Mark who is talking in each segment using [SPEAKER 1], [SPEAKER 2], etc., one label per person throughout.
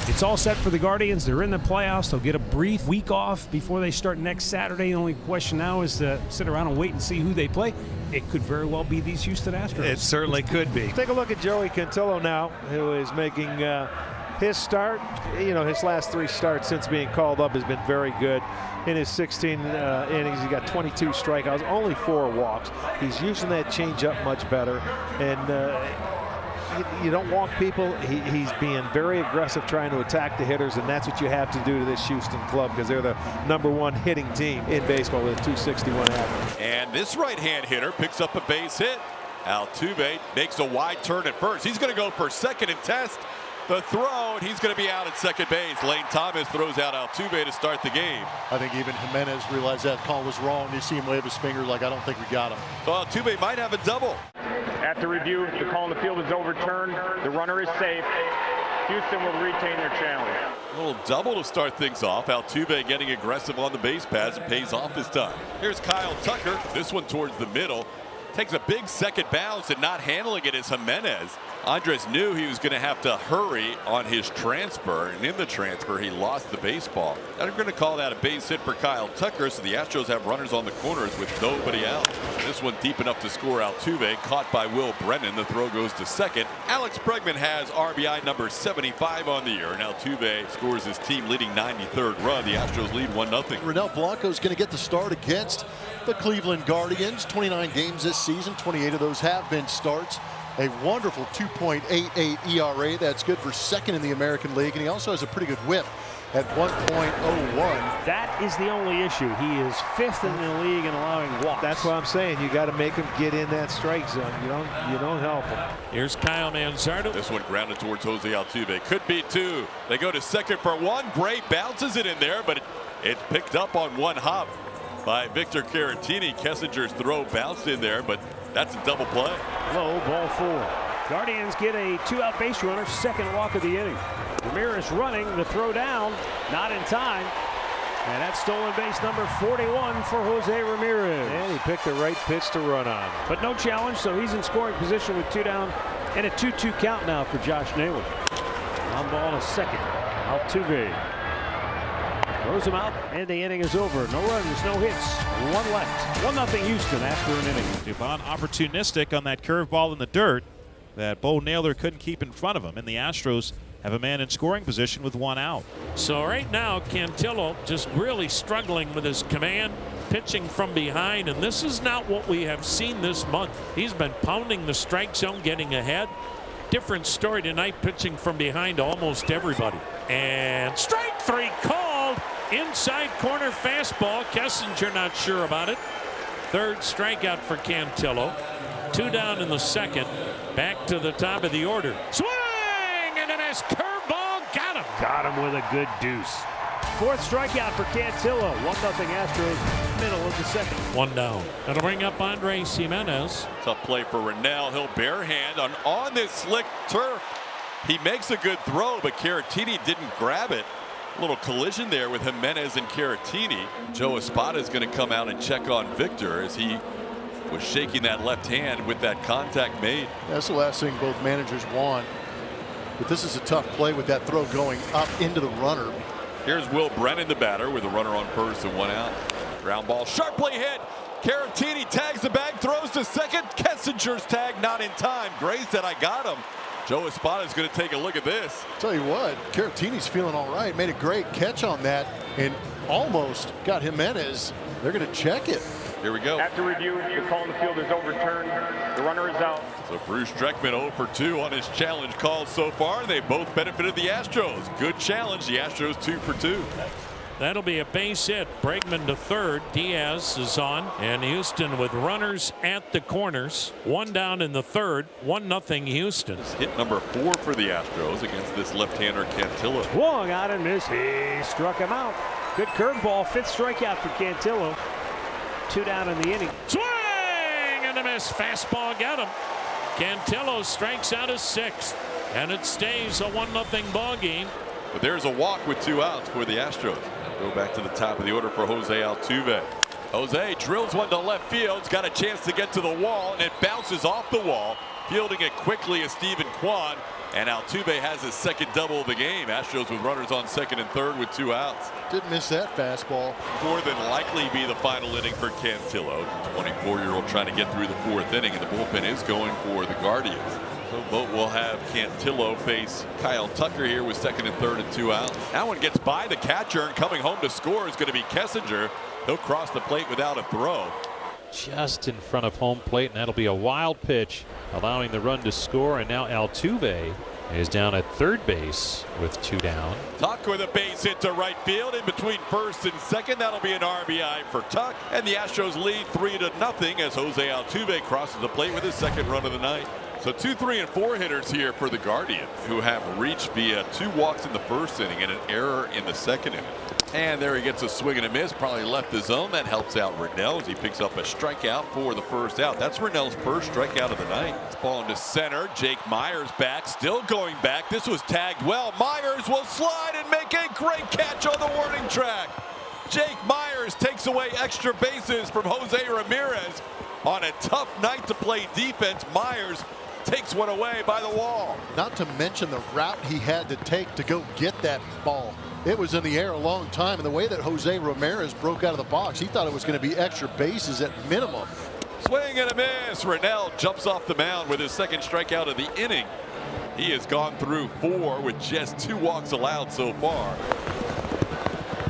[SPEAKER 1] It's all set for the Guardians. They're in the playoffs. They'll get a brief week off before they start next Saturday. The only question now is to sit around and wait and see who they play. It could very well be these Houston Astros.
[SPEAKER 2] It certainly could be.
[SPEAKER 3] Take a look at Joey Cantillo now, who is making his start. You know, his last 3 starts since being called up has been very good. In his 16 innings, he got 22 strikeouts, only 4 walks. He's using that changeup much better, and you don't walk people. He's being very aggressive trying to attack the hitters, and that's what you have to do to this Houston club because they're the #1 hitting team in baseball with a .261 average.
[SPEAKER 4] And this right-hand hitter picks up a base hit. Altuve makes a wide turn at first. He's going to go for second and test the throw, and he's going to be out at second base. Lane Thomas throws out Altuve to start the game.
[SPEAKER 5] I think even Jimenez realized that call was wrong. You see him wave his finger like, I don't think we got him.
[SPEAKER 4] So Altuve might have a double.
[SPEAKER 6] After review, the call on the field is overturned. The runner is safe. Houston will retain their challenge.
[SPEAKER 4] A little double to start things off. Altuve getting aggressive on the base paths and pays off this time. Here's Kyle Tucker. This one towards the middle. Takes a big second bounce and not handling it is Jimenez. Andres knew he was going to have to hurry on his transfer, and in the transfer he lost the baseball. They're going to call that a base hit for Kyle Tucker, so the Astros have runners on the corners with nobody out. This one deep enough to score. Altuve caught by Will Brennan. The throw goes to second. Alex Bregman has RBI number 75 on the year, and Altuve scores his team leading 93rd run. The Astros lead 1-0.
[SPEAKER 5] Renell Blanco is going to get the start against the Cleveland Guardians. 29 games this season, 28 of those have been starts. A wonderful 2.88 ERA. That's good for second in the American League, and he also has a pretty good whip at 1.01.
[SPEAKER 1] That is the only issue. He is 5th in the league in allowing walks.
[SPEAKER 3] That's what I'm saying. You got to make him get in that strike zone. You don't help him.
[SPEAKER 7] Here's Kyle Manzardo.
[SPEAKER 4] This one grounded towards Jose Altuve. Could be 2. They go to second for 1. Gray bounces it in there, but it's picked up on one hop by Victor Caratini. Kessinger's throw bounced in there, but that's a double play.
[SPEAKER 1] Low, ball 4. Guardians get a 2-out base runner, second walk of the inning. Ramirez running, the throw down, not in time. And that's stolen base number 41 for Jose Ramirez.
[SPEAKER 3] And he picked the right pitch to run on.
[SPEAKER 1] But no challenge, so he's in scoring position with 2 down and a 2-2 count now for Josh Naylor. On ball to second. Altuve throws him out, and the inning is over. No runs, no hits, 1 left. 1-0 Houston after an inning.
[SPEAKER 8] Dubon opportunistic on that curveball in the dirt that Bo Naylor couldn't keep in front of him, and the Astros have a man in scoring position with 1 out.
[SPEAKER 7] So right now Cantillo just really struggling with his command, pitching from behind, and this is not what we have seen this month. He's been pounding the strike zone, getting ahead. Different story tonight, pitching from behind almost everybody. And strike 3 called. Inside corner fastball. Kessinger not sure about it. 3rd strikeout for Cantillo. 2 down in the second. Back to the top of the order. Swing and a nice curveball. Got him.
[SPEAKER 1] Got him with a good deuce. 4th strikeout for Cantillo. 1-0 Astros, middle of the second.
[SPEAKER 7] 1 down. That'll bring up Andres Jimenez.
[SPEAKER 4] Tough play for Renell. He'll bare hand on this slick turf. He makes a good throw, but Caratini didn't grab it. A little collision there with Jimenez and Caratini. Joe Espada is going to come out and check on Victor as he was shaking that left hand with that contact made.
[SPEAKER 5] That's the last thing both managers want. But this is a tough play with that throw going up into the runner.
[SPEAKER 4] Here's Will Brennan, the batter, with a runner on first and 1 out. Ground ball, sharply hit. Caratini tags the bag, throws to second. Kessinger's tag not in time. Gray said, I got him. Joe Espada is going to take a look at this.
[SPEAKER 5] Tell you what, Caratini's feeling all right. Made a great catch on that and almost got Jimenez. They're going to check it.
[SPEAKER 4] Here we go.
[SPEAKER 6] After review, the call on the field is overturned. The runner is out.
[SPEAKER 4] So Bruce Streckman 0 for 2 on his challenge calls so far. They both benefited the Astros. Good challenge. The Astros 2 for 2.
[SPEAKER 7] That'll be a base hit. Bregman to 3rd. Diaz is on. And Houston with runners at the corners. 1 down in the 3rd. 1-0 Houston.
[SPEAKER 4] Hit number 4 for the Astros against this left-hander Cantillo.
[SPEAKER 1] Swung out and missed. He struck him out. Good curveball. 5th strikeout for Cantillo. 2 down in the inning.
[SPEAKER 7] Swing and a miss. Fastball got him. Cantillo strikes out his 6th. And it stays a 1-0 ball game.
[SPEAKER 4] But there's a walk with 2 outs for the Astros. Go back to the top of the order for Jose Altuve. Jose drills one to left field. He's got a chance to get to the wall, and it bounces off the wall. Fielding it quickly is Stephen Kwan. And Altuve has his second double of the game. Astros with runners on second and third with 2 outs.
[SPEAKER 5] Didn't miss that fastball.
[SPEAKER 4] More than likely be the final inning for Cantillo. 24-year-old trying to get through the 4th inning, and the bullpen is going for the Guardians. So Vogt will have Cantillo face Kyle Tucker here with second and third and 2 outs. That one gets by the catcher, and coming home to score is going to be Kessinger. He'll cross the plate without a throw.
[SPEAKER 2] Just in front of home plate, and that'll be a wild pitch, allowing the run to score. And now Altuve is down at third base with 2 down.
[SPEAKER 4] Tuck with a base hit to right field in between first and second. That'll be an RBI for Tuck, and the Astros lead 3-0 as Jose Altuve crosses the plate with his second run of the night. So 2, 3, and 4 hitters here for the Guardians, who have reached via 2 walks in the first inning and an error in the second inning. And there he gets a swing and a miss, probably left the zone. That helps out Rennell as he picks up a strikeout for the first out. That's Rennell's first strikeout of the night. It's ball into center. Jake Myers back, still going back. This was tagged well. Myers will slide and make a great catch on the warning track. Jake Myers takes away extra bases from Jose Ramirez. On a tough night to play defense, Myers takes one away by the wall.
[SPEAKER 5] Not to mention the route he had to take to go get that ball. It was in the air a long time, and the way that Jose Ramirez broke out of the box, he thought it was going to be extra bases at minimum.
[SPEAKER 4] Swing and a miss. Rennell jumps off the mound with his second strikeout of the inning. He has gone through 4 with just 2 walks allowed so far.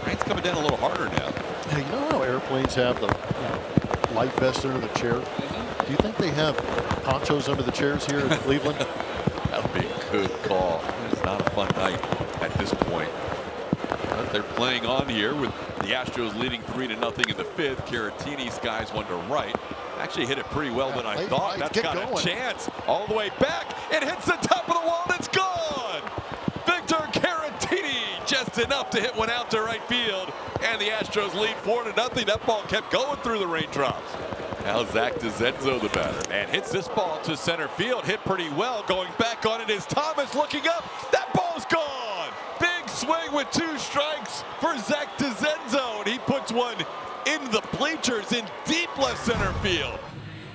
[SPEAKER 4] Rain's coming down a little harder now.
[SPEAKER 5] Hey, you know how airplanes have the life vest under the chair? Do you think they have ponchos under the chairs here in Cleveland?
[SPEAKER 4] That would be a good call. It's not a fun night at this point. But they're playing on here with the Astros leading 3-0 in the 5th. Caratini skies one to right. Actually hit it pretty well than I thought. That's got a chance all the way back. It hits the top of the wall and it's gone. Victor Caratini just enough to hit one out to right field. And the Astros lead 4-0. That ball kept going through the raindrops. Now Zach DeZenzo the batter, and hits this ball to center field. Hit pretty well. Going back on it is Thomas looking up. That ball's gone. Big swing with 2 strikes for Zach DeZenzo, and he puts one in the bleachers in deep left center field.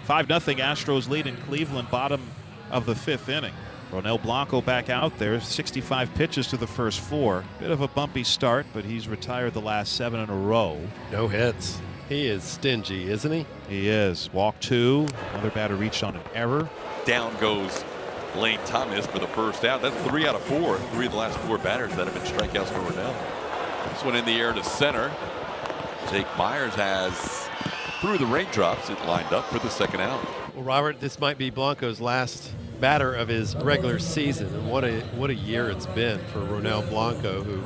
[SPEAKER 8] 5-0 Astros lead in Cleveland, bottom of the 5th inning. Ronel Blanco back out there, 65 pitches to the first 4. Bit of a bumpy start, but he's retired the last 7 in a row.
[SPEAKER 9] No hits. He is stingy, isn't he?
[SPEAKER 8] He is. Walk 2. Another batter reached on an error.
[SPEAKER 4] Down goes Lane Thomas for the first out. That's 3 out of 4. 3 of the last 4 batters that have been strikeouts for Rennell. This one in the air to center. Jake Myers has, through the raindrops, it lined up for the second out.
[SPEAKER 9] Well, Robert, this might be Blanco's last batter of his regular season, and what a year it's been for Ronel Blanco, who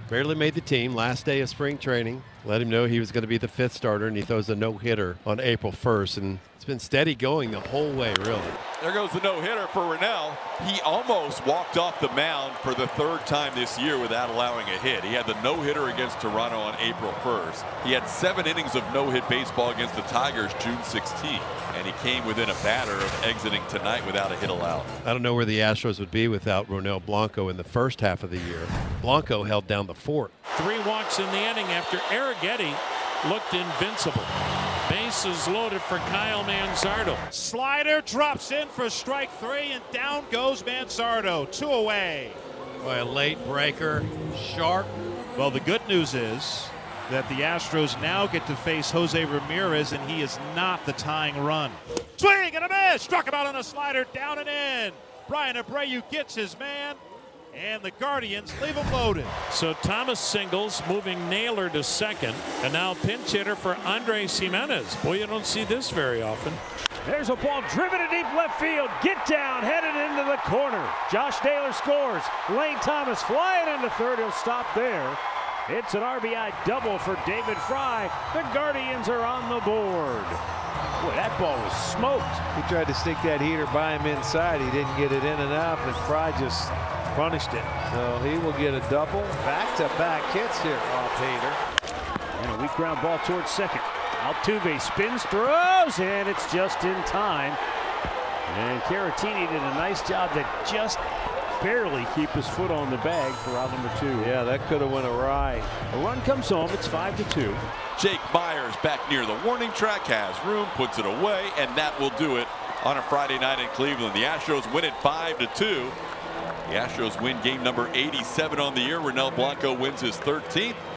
[SPEAKER 9] barely made the team last day of spring training. Let him know he was going to be the 5th starter, and he throws a no-hitter on April 1st, and it's been steady going the whole way, really.
[SPEAKER 4] There goes the no-hitter for Rennell. He almost walked off the mound for the 3rd time this year without allowing a hit. He had the no-hitter against Toronto on April 1st. He had 7 innings of no-hit baseball against the Tigers June 16th, and he came within a batter of exiting tonight without a hit allowed.
[SPEAKER 9] I don't know where the Astros would be without Ronel Blanco in the first half of the year. Blanco held down the fort.
[SPEAKER 7] 3 walks in the inning after Arrighetti looked invincible. Bases loaded for Kyle Manzardo.
[SPEAKER 8] Slider drops in for strike 3, and down goes Manzardo. 2 away.
[SPEAKER 9] Boy, a late breaker. Sharp.
[SPEAKER 8] Well, the good news is that the Astros now get to face Jose Ramirez, and he is not the tying run. Swing and a miss. Struck him out on a slider, down and in. Brian Abreu gets his man, and the Guardians leave him loaded.
[SPEAKER 7] So Thomas singles, moving Naylor to second, and now pinch hitter for Andres Jimenez. Boy, you don't see this very often.
[SPEAKER 1] There's a ball driven to deep left field. Get down, headed into the corner. Josh Naylor scores. Lane Thomas flying into third. He'll stop there. It's an RBI double for David Fry. The Guardians are on the board. Boy, that ball was smoked.
[SPEAKER 3] He tried to stick that heater by him inside. He didn't get it in enough, and Fry just punished it. So he will get a double. Back-to-back hits here off Hader.
[SPEAKER 1] And a weak ground ball towards second. Altuve spins, throws, and it's just in time. And Caratini did a nice job to just barely keep his foot on the bag for out number 2.
[SPEAKER 3] Yeah, that could have went awry.
[SPEAKER 1] A run comes home. It's 5-2.
[SPEAKER 4] Jake Myers back near the warning track, has room, puts it away, and that will do it on a Friday night in Cleveland. The Astros win it 5-2. The Astros win game number 87 on the year. Ronel Blanco wins his 13th.